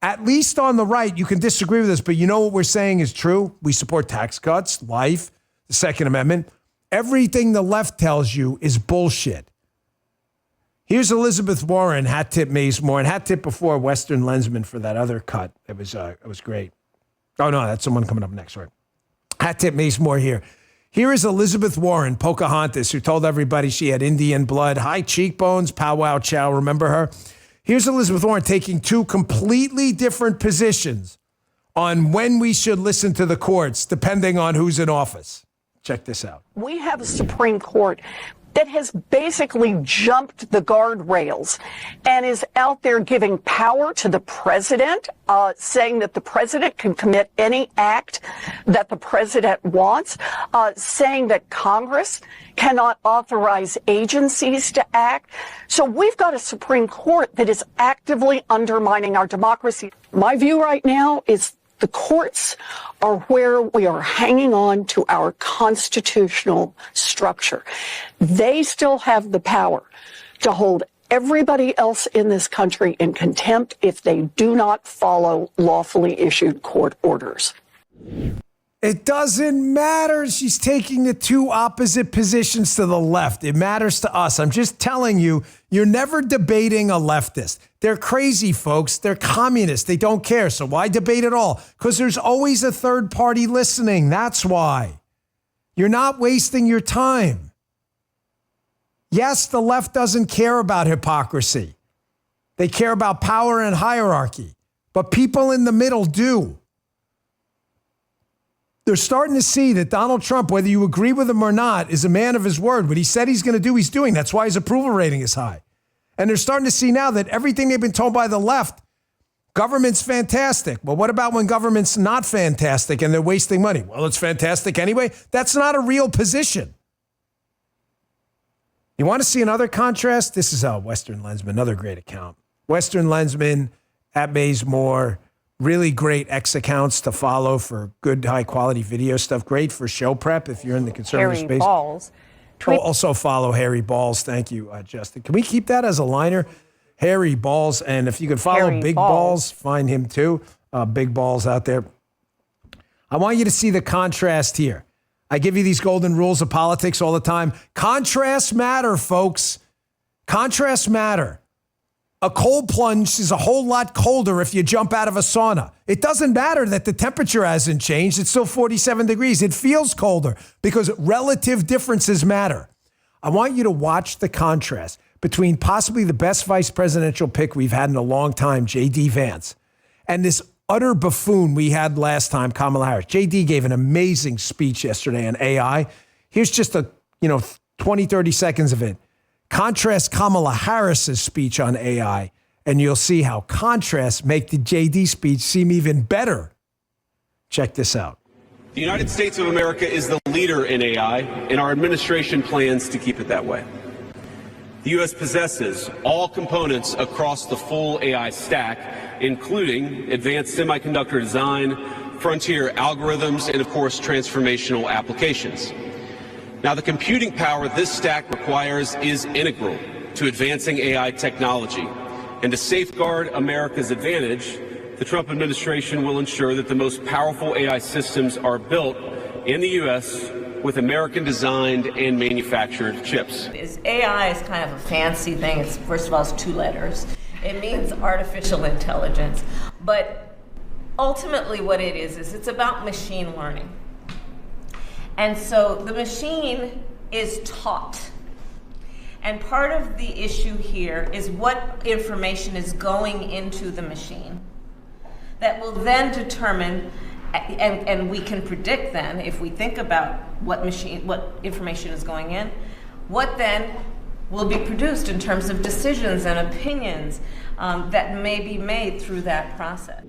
at least on the right, you can disagree with us, but you know what we're saying is true? We support tax cuts, life, the Second Amendment. Everything the left tells you is bullshit. Here's Elizabeth Warren, hat tip Mace Moore, and hat tip before Western Lensman for that other cut. It was great. Oh, no, that's someone coming up next, right? Hat tip Mace Moore here. Here is Elizabeth Warren, Pocahontas, who told everybody she had Indian blood, high cheekbones, pow wow chow. Remember her? Here's Elizabeth Warren taking two completely different positions on when we should listen to the courts, depending on who's in office. Check this out. We have a Supreme Court that has basically jumped the guardrails and is out there giving power to the president, saying that the president can commit any act that the president wants, saying that Congress cannot authorize agencies to act. So we've got a Supreme Court that is actively undermining our democracy. My view right now is the courts are where we are hanging on to our constitutional structure. They still have the power to hold everybody else in this country in contempt if they do not follow lawfully issued court orders. It doesn't matter. She's taking the two opposite positions to the left. It matters to us. I'm just telling you, you're never debating a leftist. They're crazy, folks. They're communists. They don't care. So why debate at all? Because there's always a third party listening. That's why. You're not wasting your time. Yes, the left doesn't care about hypocrisy. They care about power and hierarchy. But people in the middle do. They're starting to see that Donald Trump, whether you agree with him or not, is a man of his word. What he said he's going to do, he's doing. That's why his approval rating is high. And they're starting to see now that everything they've been told by the left, government's fantastic. Well, what about when government's not fantastic and they're wasting money? Well, it's fantastic anyway. That's not a real position. You want to see another contrast? This is Western Lensman, another great account. Western Lensman at Mays Moore. Really great X accounts to follow for good, high-quality video stuff. Great for show prep if you're in the conservative Hairy space. Balls, Also follow Harry Balls. Thank you, Justin. Can we keep that as a liner? Harry Balls. And if you can follow Harry Big Balls, find him too. Big Balls out there. I want you to see the contrast here. I give you these golden rules of politics all the time. Contrasts matter, folks. Contrasts matter. A cold plunge is a whole lot colder if you jump out of a sauna. It doesn't matter that the temperature hasn't changed. It's still 47 degrees. It feels colder because relative differences matter. I want you to watch the contrast between possibly the best vice presidential pick we've had in a long time, J.D. Vance, and this utter buffoon we had last time, Kamala Harris. J.D. gave an amazing speech yesterday on AI. Here's just 20, 30 seconds of it. Contrast Kamala Harris's speech on AI, and you'll see how contrasts make the J.D. speech seem even better. Check this out. The United States of America is the leader in AI, and our administration plans to keep it that way. The U.S. possesses all components across the full AI stack, including advanced semiconductor design, frontier algorithms, and, of course, transformational applications. Now, the computing power this stack requires is integral to advancing AI technology. And to safeguard America's advantage, the Trump administration will ensure that the most powerful AI systems are built in the U.S. with American-designed and manufactured chips. AI is kind of a fancy thing. It's, first of all, it's 2 letters. It means artificial intelligence. But ultimately what it is it's about machine learning. And so the machine is taught. And part of the issue here is what information is going into the machine that will then determine, and we can predict then, if we think about what information is going in, what then will be produced in terms of decisions and opinions that may be made through that process.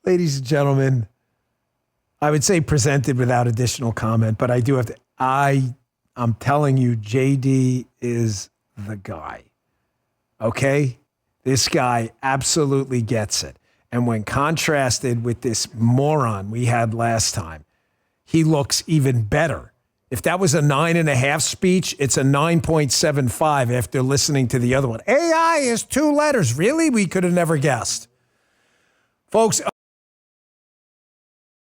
Ladies and gentlemen, I would say presented without additional comment, but I do have to, I'm telling you, JD is the guy. Okay? This guy absolutely gets it. And when contrasted with this moron we had last time, he looks even better. If that was a 9.5 speech, it's a 9.75 after listening to the other one. AI is 2 letters. Really? We could have never guessed. Folks,